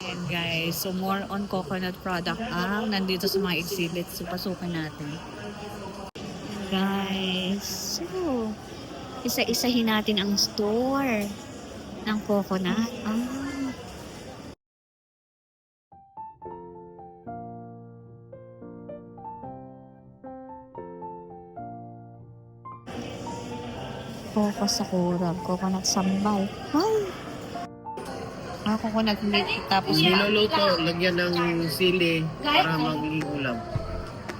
And guys, so more on coconut product ang nandito sa mga exhibits. So, pasukan natin. Guys, so, isa-isahin natin ang store ng coconut. Coco Sakura, coconut sambal. Ay! Coconut milk. Tapos Niluluto, lagyan ng sili para magiging ulam.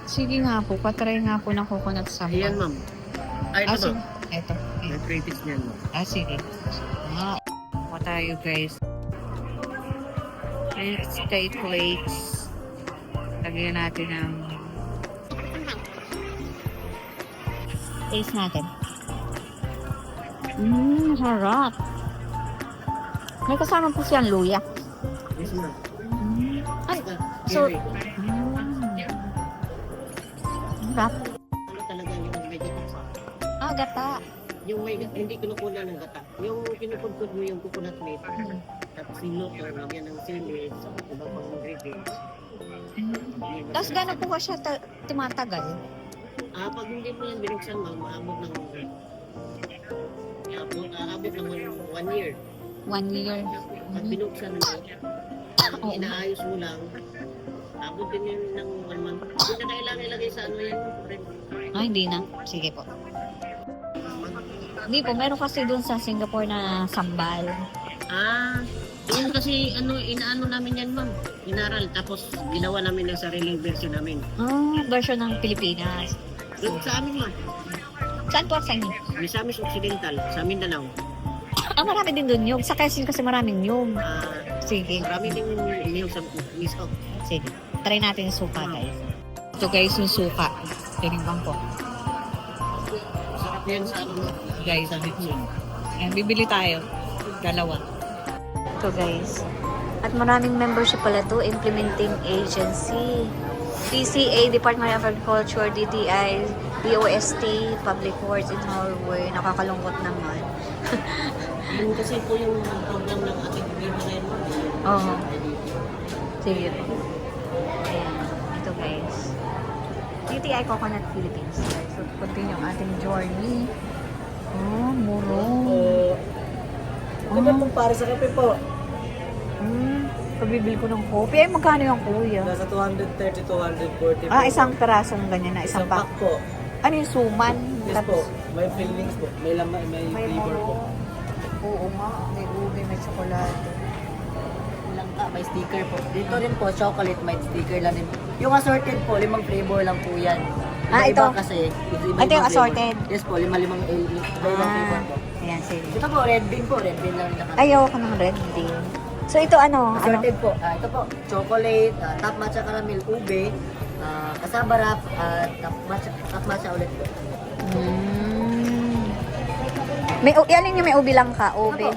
sige nga po, patry nga po ng coconut sambal. Ayan, ma'am. Ay, ito, ma'am. Ito. May pretis niyan, ma'am. Sige. Kuha tayo guys. Steak flakes. Lagyan natin ng taste natin. Harap. May kasama po siyang luya. Yes, ma'am. Ay, so, Kiwi. harap. Ano talaga yung may gata? Gata. Yung may gata, hindi kinukunan ng gata. Yung kinukudkod mo yung coconut milk. Tapos sinuto, lagyan ng sili, sa iba pang ingredients. Tapos gano'n po ba siya tumatagal? Pag hindi mo yan binuksan, ma'am, aabot ng aabot ng 1 year. 1 year. Pag binuksan mo, inaayos mo lang, abot din yun ng 1 month. Hindi na kailangan ilagay sa ano yan. Hindi na. Sige po. Hindi po, meron kasi dun sa Singapore na sambal. Yun kasi inaano namin yan, ma'am. Inaral, tapos ginawa namin ng sariling version namin. Version ng Pilipinas. Doon sa amin, ma'am. Saan po sa inyo? Misamis Occidental, sa Mindanao. Marami din dun yung. Sa Quezon kasi maraming yung. Sige. Marami din yung sa Miso. Sige. Try natin yung suka, guys. Ito guys, yung suka. Tinimbang ko. Sarap yan sa ano, Guys, sa Litson. ayan, bibili tayo. Dalawa. Ito guys. At maraming membership pala to. Implementing Agency. PCA, Department of Agriculture, DTI, DOST, Public Works in Norway. Nakakalungkot naman. Yun kasi po yung program ng ating government. Oo. Sige po. Ayan. Ito guys. DTI Coconut Philippines. Guys. So, continue ang ating journey. Murong. Ito pong para sa kape po. Pabibili ko ng kopi. Ay, magkano yung kuya? Nasa 230, 240 po. Isang perasong ganyan na. Isang pack. po. Ano yung suman? Yes po. May fillings po. May laman, may flavor po. Oo nga. May ube, may tsokolate. Langka, may sticker po. Dito rin po, chocolate, may sticker lang din. Yung assorted po, 5 flavor lang po yan. Ito? Kasi, Ito yung assorted? Yes po, 5 flavor po. Ayan, sige. Ito po, red bean po, red bean lang nakalagay. Ayoko ng red bean. So, ito ano? Assorted po. Ito po, chocolate, top matcha caramel, ube, cassava wrap, top matcha ulit po. May, alin yung may ubi lang ka? Ito Ube? po,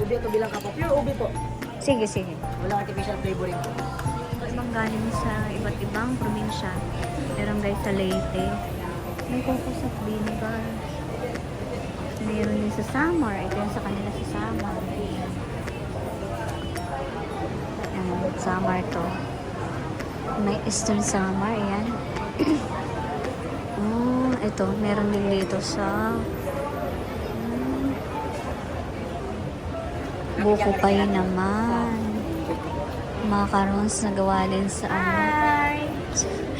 ube ito bilang ka po. Pure ube po. Sige, sige. Walang artificial flavoring po. Ibang galing sa iba't ibang probinsya. Meron guys sa Leyte. May coconut vinegar. Meron din sa Samar. Ito yung sa kanila sa Samar. Ayan, Samar to. May Eastern Samar. Ayan. Ito. Meron din dito sa buko pay naman. Macarons na gawa din sa ano.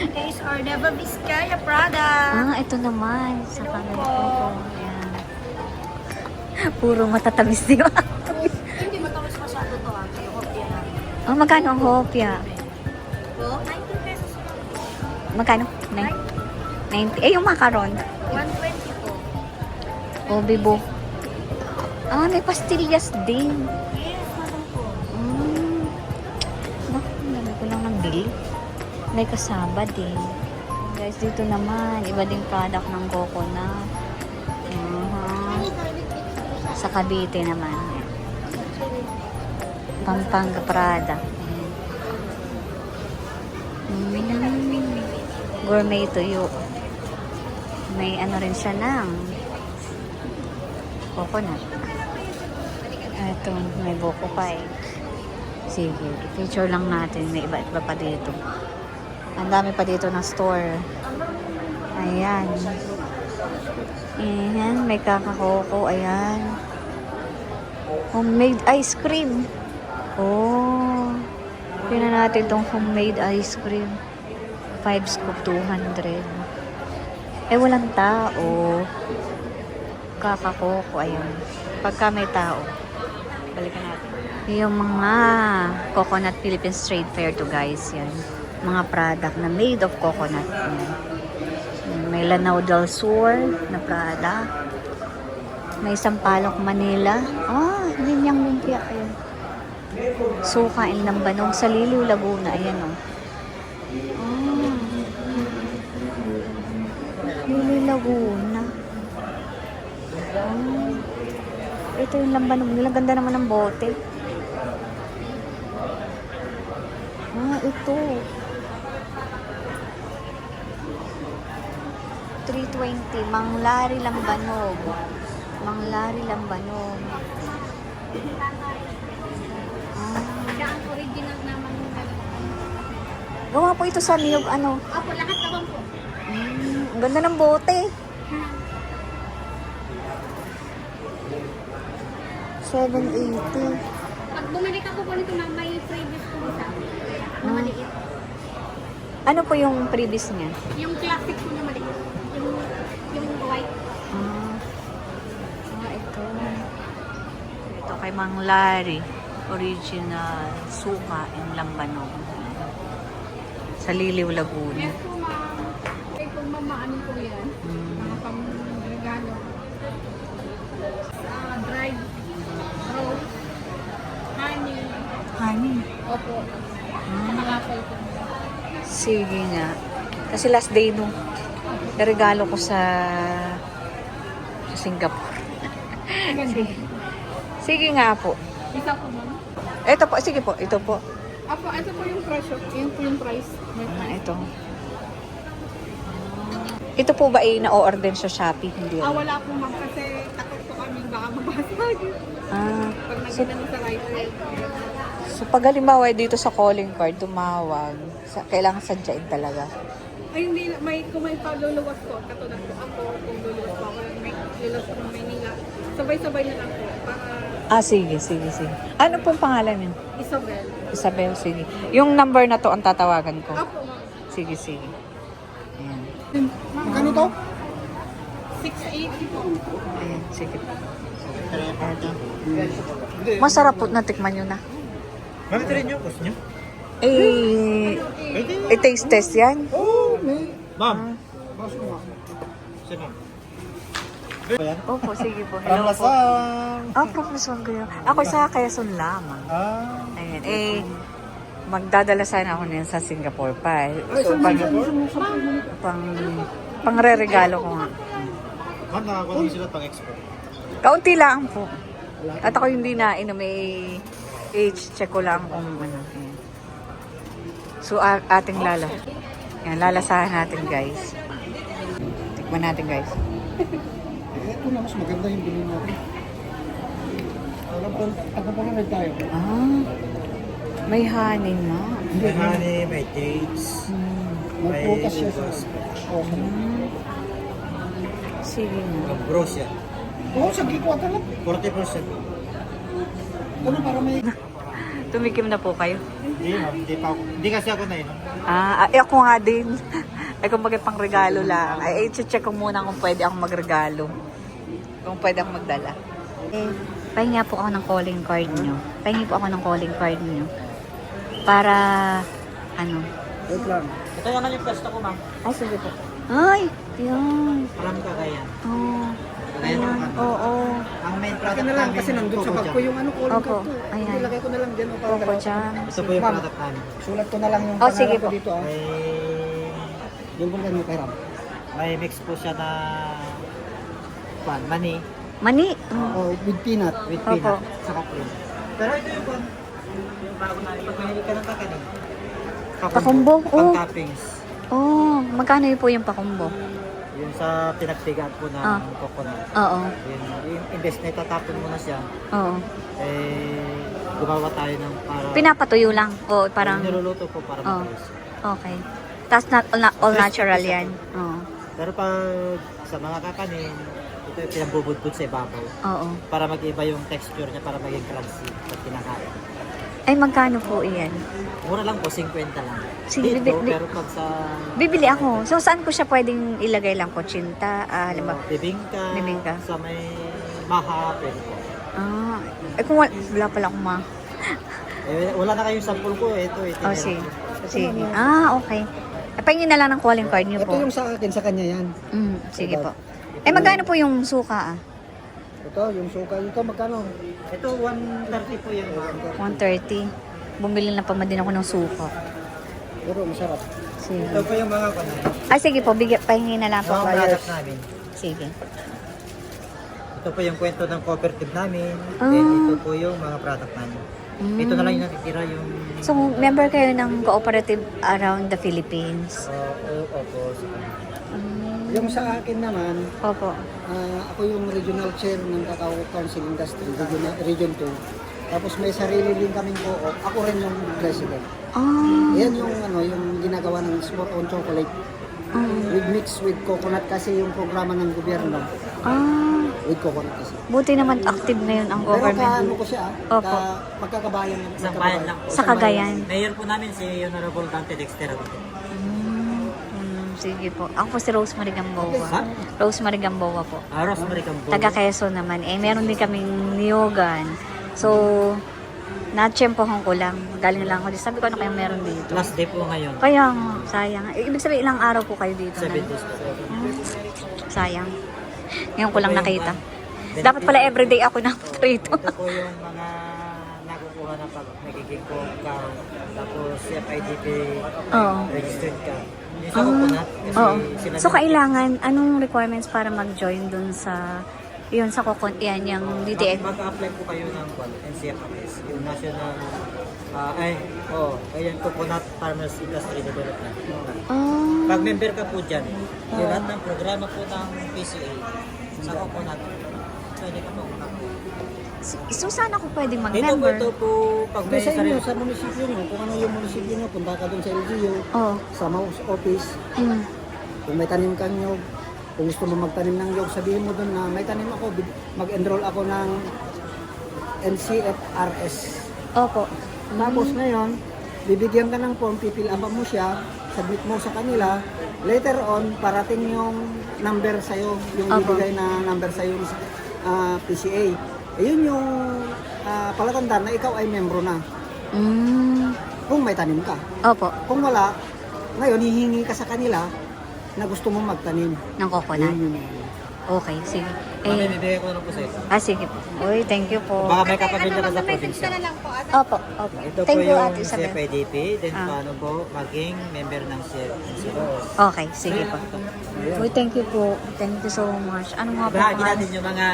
Guys, our Nueva Vizcaya product. Ito naman. Sa kanila po. Ayan. Puro matatamis di ba? Hindi matamis masyado to. Yung hopya namin. Magkano ang hopya? So, 19 pesos lang. Magkano? 90. Yung macaron. 120 po. Bibo. May pastillas din. Yes, madam po. Dami ko lang ng bili. May kasaba din. Guys, dito naman, iba ding product ng coconut. Sa Cavite naman. Pampanga Prada. Gourmet tuyo. May ano rin siya ng coconut. Ito, may buko pie. Sige, i-feature lang natin. May iba-iba pa dito. Ang dami pa dito na store. Ayan. Ayan, may kakakoko. Ayan. Homemade ice cream. Oh. Tingnan natin itong homemade ice cream. 5 scoop, 200. Eh, walang tao. Kakakoko. Ayan. Pagka may tao. Balikan natin. Yung mga Coconut Philippines Trade Fair to guys. Yan. Mga product na made of coconut. Yan. May Lanao del Sur na product. May Sampaloc, Manila. Linyang lumpia. Ayan. Suka in Lambanog sa Liliw, Laguna. Ayan o. Liliw, Laguna. Ito yung Lambanog nila. Ganda naman ng bote. Ito. 320. Manglari Lambanog. Manglari Lambanog. Siya ang original naman yung Gawa po ito sa niyog ano. Opo, lahat naman po. Ang ganda ng bote. 780. Pag bumalik ako po nito, ma'am, may previous po isa. Na maliit. Ano po yung previous niya? Yung classic po na maliit. Yung white. Ito. Ito kay Mang Larry. Original suka in Lambanog. Sa Liliw, Laguna. Yes po, ma'am. Okay po, ma'am, ano po yan? Mga pang-regalo. Dried rose. Honey. Honey. Opo. Mga apple po. Sige nga. Kasi last day nung regalo ko sa Singapore. Sige nga po. Isa po, ma'am. Ito po, sige po, ito po. Apo, ito po yung presyo. Yun po yung price. Ito. Ito po ba ay na-order sa Shopee? Hindi. Wala po, ma'am. Kasi takot po kami baka mabasag. Pag So, nakita sa rider. so pag halimbawa dito sa calling card, tumawag, kailangan sadyain talaga. Ay, hindi. Kung may paluluwas ko, katulad po ako, kung luluwas po ako, may luluwas ko ng Maynila. Sabay-sabay na lang po. Para Sige. Ano pong pangalan niyo? Isabel. Isabel, sige. Yung number na to ang tatawagan ko. Apo, ma'am. Sige. Ayan. Magkano to? 680 po. Ayan, sige. Eto. Masarap po, natikman nyo na. Mami, try nyo. Gusto nyo? Taste test yan. Ma'am. Siya, ma'am. Ayan. Opo, sige po. Hello po. Ramlasang. Professor kayo. Ako sa Quezon lamang. Ayan, magdadala sana ako niyan sa Singapore pa. So, pang-re-regalo ko nga. Ma'am, nakakuha naman sila pang-export. Kaunti lang po. At ako hindi na may age check ko lang kung ano. Ayan. So, ating lalasahan natin, guys. Tikman natin, guys. Ito na, mas maganda yung bilhin natin. Ano pa rin tayo? May honey na. May honey, may dates. May prutas siya sa Sige na. Gross yan. Oo, sa gikwata lang. 40%. Ano para may... Tumikim na po kayo. Hindi, ma'am. Hindi kasi ako na yun. Ako nga din. Ay, kung pang regalo lang. Ay, check ko muna kung pwede akong magregalo. Kung pwede akong magdala. Pahinga po ako ng calling card nyo. Pahingi po ako ng calling card nyo. Para, Wait lang. Ito naman yung pwesto ko, ma'am. Ay, sige po. Ay, yun. Parang kagayan. Ayan, oo. Ang main Akin product na lang namin kasi nandun sa bag ko yung ano, calling Opo, card to. ayan. Nilagay ko na lang dyan. Coco jam. Ito po yung product namin. Sulat ko na lang yung Oh, sige pangalan ko po. dito. Yung ko lang yung kay Ram. May mix po siya na mani Mani. Oh, with peanut. with Opo. peanut saka cream. Pero ito yung bago namin. Pag mahilig ka ng kakanin. Pakumbo? Pang Oh. toppings. Magkano yun po yung pakumbo? Yung sa pinagtigaan po ng coconut. Oo. Yung imbes na itatapon mo na siya, Oo. gumawa tayo ng para... Pinapatuyo lang. O parang... Niluluto po para Oh. matamis. Okay. Tapos all natural yan. Oo. Pero pag sa mga kakanin, ito yung pinabubudbud sa ibabaw. Oo. Para mag-iba yung texture niya, para maging crunchy pag kinakain. Ay, magkano po iyan? Mura lang po, 50 lang. Sige, Dito, bibi- pero pag sa... Bibili ako. So, saan ko siya pwedeng ilagay lang? Kutsinta? Halimbawa. Bibingka, Bibingka. sa may maha, pwede po. Kung wala pala akong Wala na kayong sample ko, ito. Oh, sige. Sige. Okay. Pahingin na lang ng calling card niyo po. Ito yung sa akin, sa kanya yan. Sige po. Magkano po yung suka Ito, yung suka. Ito, magkano? Ito, 130 po yan. 130. Bumili na pa din ako ng suka. Pero masarap. Sige. Ito po yung mga kanan. Sige po, pahingin na lang po. Mga product namin. Sige. Ito po yung kwento ng cooperative namin. Ah. Then ito po yung mga product namin. Ito na lang yung natitira yung... So, member kayo ng cooperative around the Philippines? Opo. Yung sa akin naman, Opo. ako yung regional chair ng Cacao Council Industry, Region 2. Tapos may sarili din kaming co-op. Ako rin yung president. Yan yung yung ginagawa ng Sport on Chocolate. With mix with coconut kasi yung programa ng gobyerno. With coconut kasi. Buti naman active ngayon ang Pero government. kaano ko siya, Opo. magkakabayan. Isang bayan lang po. Sa Cagayan. Mayor po namin si Honorable Dante Dexter. Sige po. Ako po si Rosemary Gamboa. Ha? Rosemary Gamboa po. Rosemary Campo. Taga Quezon naman. Meron din kaming niyogan. So, natsyempohan ko lang. Galing lang ako dito. Sabi ko, ano kayang meron dito? Last day po ngayon. Kaya nga, sayang. Ibig sabihin, ilang araw po kayo dito? 7 na? days po. Sayang. Ngayon ko lang Ito yung nakita. one. Dapat pala everyday ako rito. Ito po yung mga nakukuha na pag nagiging ka. Tapos FIDP Oo. registered ka. Yung sa coconut. Kasi Oo. sila So, kailangan, anong requirements para mag-join dun sa, yun sa yan, yung DTX? Mag-apply po kayo ng NCFRS, yung National ayan, Coconut Farmers Industry Development. Pag member ka po dyan, yung lahat ng programa po ng PCA sa coconut, pwede ka po So, saan ako pwedeng Dito po, mag-member? ito po, pag Kung may sa inyo, sarili. sa munisipyo nyo, kung ano yung munisipyo nyo, punta ka dun sa LGU, Oo. sa Mouse Office, kung may tanim kang nyog, kung gusto mo magtanim ng nyog, sabihin mo dun na may tanim ako, mag-enroll ako ng NCFRS. Opo. Tapos ngayon, bibigyan ka ng form, pipil up mo siya, submit mo sa kanila, later on, parating yung number sa'yo, yung Opo. bibigay na number sa'yo ng PCA. Yun yung palatandaan na ikaw ay membro na. Kung may tanim ka. Opo. Kung wala, ngayon hihingi ka sa kanila na gusto mong magtanim. Ng coconut. Yun. Okay, sige. Mami, bibigay ko na po sa ito. Sige po. Uy, thank you po. Baka may kapamilya ka sa probinsya. Opo. Ito Thank po you, yung Ate Isabel. CFIDP, then paano po maging member ng CFRS. Okay, sige po. Uy, thank you po. Thank you so much. Ano nga po? Bahagi natin yung mga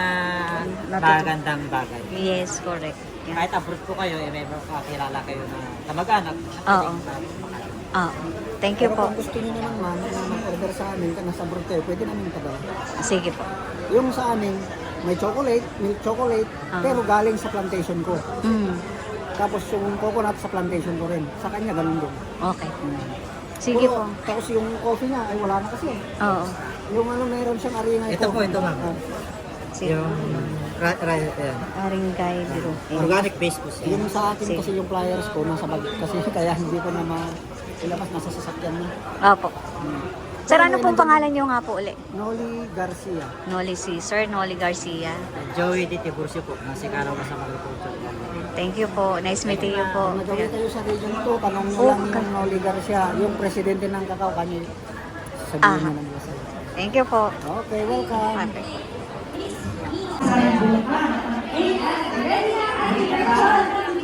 magandang bagay. Yes, correct. Yeah. Kahit abroad po kayo, may makakilala kayo na kamag-anak. Oo. Thank you Pero po. kung gusto nyo naman ma'am na mag-order sa amin, ka nasa abroad kayo, pwede namin padala. Sige po. Yung sa amin, may chocolate, milk chocolate, pero galing sa plantation ko. Tapos yung coconut sa plantation ko rin. Sa kanya, ganun din. Okay. Sige Puro- po. Tapos yung coffee niya, ay wala na kasi. Oo. Yung meron siyang aringay Ito po, ito ma'am. Sige. Yung ayan. Aringay biro. Organic base po siya. Yung sa akin Sige. kasi yung flyers ko nasa bag kasi kaya hindi ko na ilabas nasa sasakyan na. Opo. Sir, ano pong pangalan niyo nga po uli? Noli Garcia. Noli si Sir Noli Garcia. Joey D. Tiburcio po, nasa Karawa sa Agriculture. Thank you po. Nice meeting you po. Kung nagawin kayo sa region 2, tanong nyo lang Okay. yung Noli Garcia, yung presidente ng Cacao, kanya sabihin nyo lang sa Thank you po. Okay, welcome. Perfect.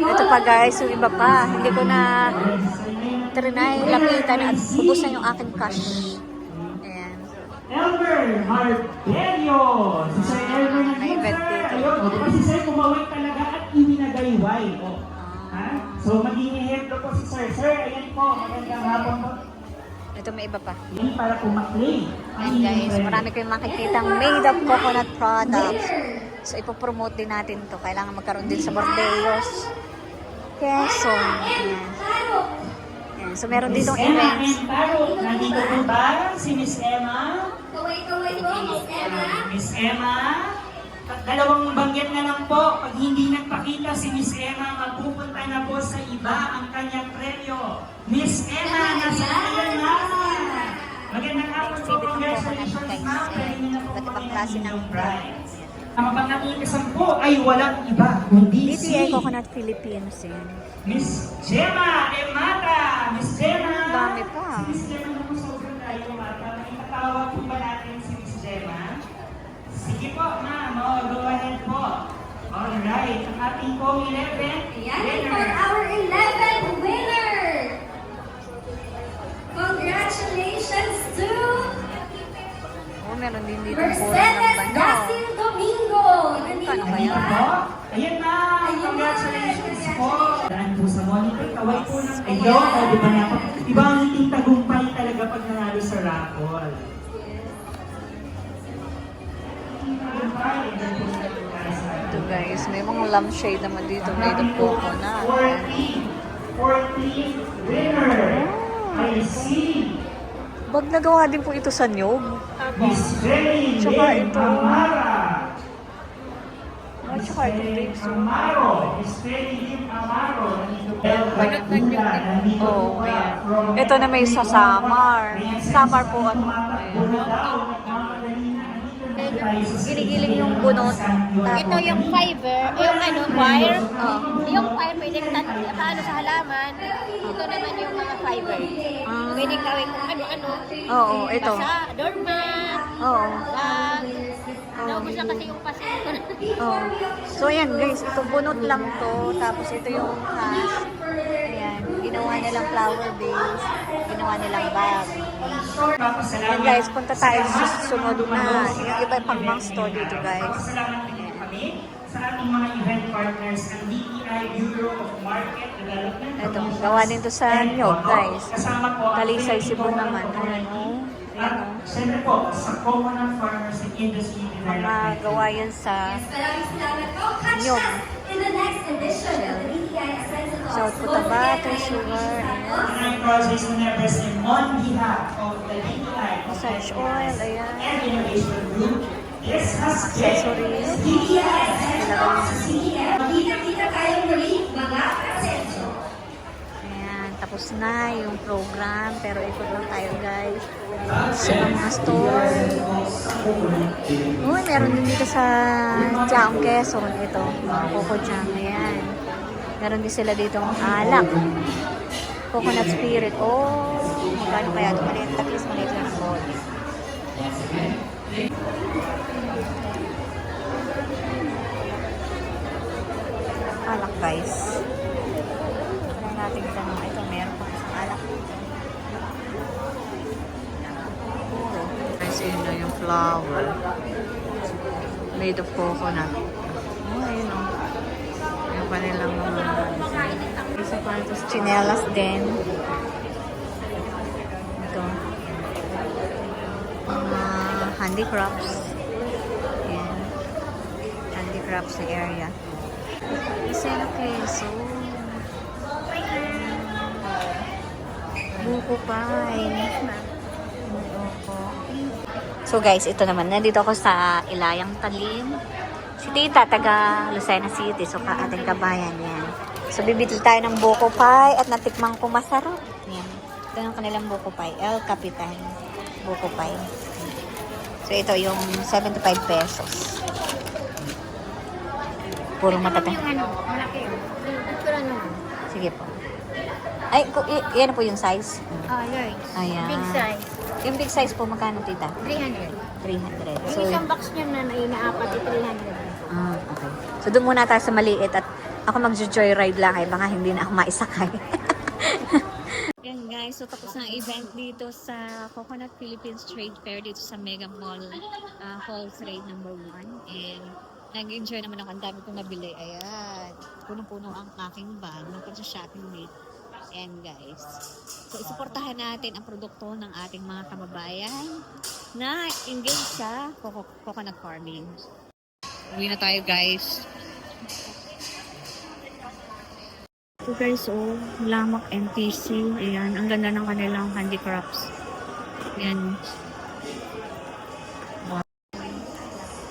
Ito pa guys, yung iba pa. Hindi ko na trinay, lapitan at ubos na yung aking cash. Ayan. Elmer Martelio. Si Sir Elmer na May event dito. Ayun, o, diba si Sir kumaway talaga at iwinagayway. O, ha? So, maging ehemplo po si Sir. Sir, ayan po, magandang hapon po. Ito may iba pa. Yan para po maklay. Ayan guys, marami kayong makikitang made of coconut products. So ipopromote din natin to. Kailangan magkaroon din sa Bordeos. Quezon. Ayan. Ayan. So, meron ditong Miss Emma events. and Taro, nandito po ba si Miss Emma? Kaway-kaway po, Miss Emma. Miss Emma, dalawang banggit na lang po. Pag hindi nagpakita si Miss Emma, mapupunta na po sa iba ang kanyang premyo. Miss Emma, nasa kanya na! Magandang hapon po, congratulations ma'am. Pwede niyo na po Iba't ibang klase ng bride. Ang mapangatikisan po ay walang iba, kundi si DTI Coconut Philippines. Yan. Miss Gemma Emata! Miss Gemma! Dami pa. Si Miss Gemma na po sobrang tayo, Mata. Nakikatawag po ba natin si Miss Gemma? Sige po, ma'am. Oh, go ahead po. Alright. Ang ating pong 11 Yan for our 11th winner. Congratulations to Oh, meron din dito puro ng Mercedes banyo. Dasil Domingo. Nandito Ano ba ba? yan? po. Ayan na. Congratulations po. Daan po sa monitor. Kaway po ng ayaw. O, di ba na? Iba ang iting tagumpay talaga pag nanalo sa raffle. Ito guys, may mga lampshade naman dito. Made of coconut. 14th winner. I see. Bag nagawa din po ito sa nyog. Miss Jenny Tsaka Lynn ito. Amara. At saka ito Miss dito. Amaro. Miss Jenny Lynn Amaro. El Bagula. Nandito Oh, po ayan. from Ito na may sa Samar. Ayan, Samar po ano. tumatakbo Ayan. na daw. Nagmamadali na. Andito tayo sa Ginigiling yung bunot. Ito yung fiber, yung ano, wire. Yung wire, pwede paano sa halaman. Ito naman yung mga fiber. Pwede gawin kung ano-ano. Oo, ito. Basa, doormat, Oo. bag. Naubos na kasi yung pasin ko. Oh. So ayan guys, ito bunot lang to. Tapos ito yung hash. Ayan, ginawa nilang flower base. Ginawa nilang bag. Ayan guys, punta tayo sa susunod na. Yung iba pang mga store dito guys. Pasalamat din kami sa ating mga event partners ng DTI Bureau of Market Development. Ito, gawa din to sa nyog guys. Kasama po ang Talisay Cebu naman. Ayan o. At syempre po, sa Coconut Farmers and Industry Mga Development. gawa yan sa Maraming salamat po. Catch Nyog. us in the next edition of the DTI Ascenso Talks. South Cotabato, Sugar, ayan. Ang projects na represent on behalf of the DTI Massage oil, ayan. and Innovation Group. This has been Accessories. DTI Ascenso Talks sa CDF. Kita-kita tayo muli, mga Ascenso. Ayan, tapos na yung program. Pero ikot lang tayo guys. Sa mga store. Uy, meron din dito sa Chaong Quezon. Ito, mga Coco Chang. Ayan. Meron din sila dito ang alak. Coconut Spirit. Oh, magkano kaya ito? Maliit. At least maliit lang ang bote. Alak guys. Try natin tanong. Ito, meron pa isang alak. Guys, yun na yung flower. Made of coconut. Oh, ayun o. Yung kanilang mga isa pa ito. Chinelas din. Ito. Mga handicrafts. Ayan. Handicrafts na area. Isa na keso. Buko pie. So guys, ito naman. Nandito ako sa Ilayang Talim. Si Tita, taga Lucena City. So ating kabayan yan. So bibili tayo ng buko pie at natikmang ko masarap. Yan. Ito yung kanilang buko pie. El Capitan. Buko pie. So ito yung 75 pesos. Puro matatay. Ano, malaki yun. Ito ano. Sige po. Ay, yan po yung size. Yours. Ayan. Big size. Yung big size po, magkano, Tita? 300. 300. Yung isang box niya na inaapat, 300. Okay. So, doon muna tayo sa maliit at ako mag-joyride lang eh. Baka hindi na ako maisakay. Yan guys, so tapos na ang event dito sa Coconut Philippines Trade Fair dito sa Mega Mall Hall Trade number 1. And nag-enjoy naman ako. Ang dami kong nabili. Ayan. Punong-puno ang aking bag. Nung sa shopping week. And guys, so isuportahan natin ang produkto ng ating mga kababayan na engaged sa coconut farming. Uwi na tayo guys. So guys, oh, Lamak NPC. Ayan, ang ganda ng kanilang handicrafts. Ayan.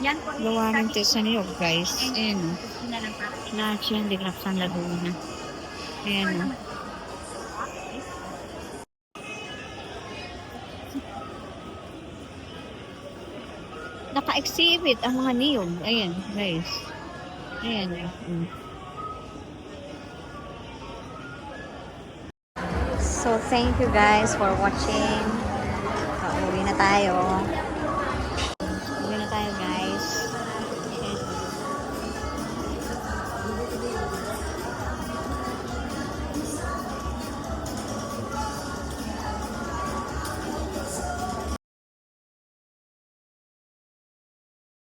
Yan po. Gawa ng Tesaniyog, guys. Ayan, oh. Lahat siya handicrafts ang Laguna. Ayan, oh. Naka-exhibit ang mga niyog. Ayan, guys. Ayan, oh. So, thank you guys for watching. Pauwi na tayo.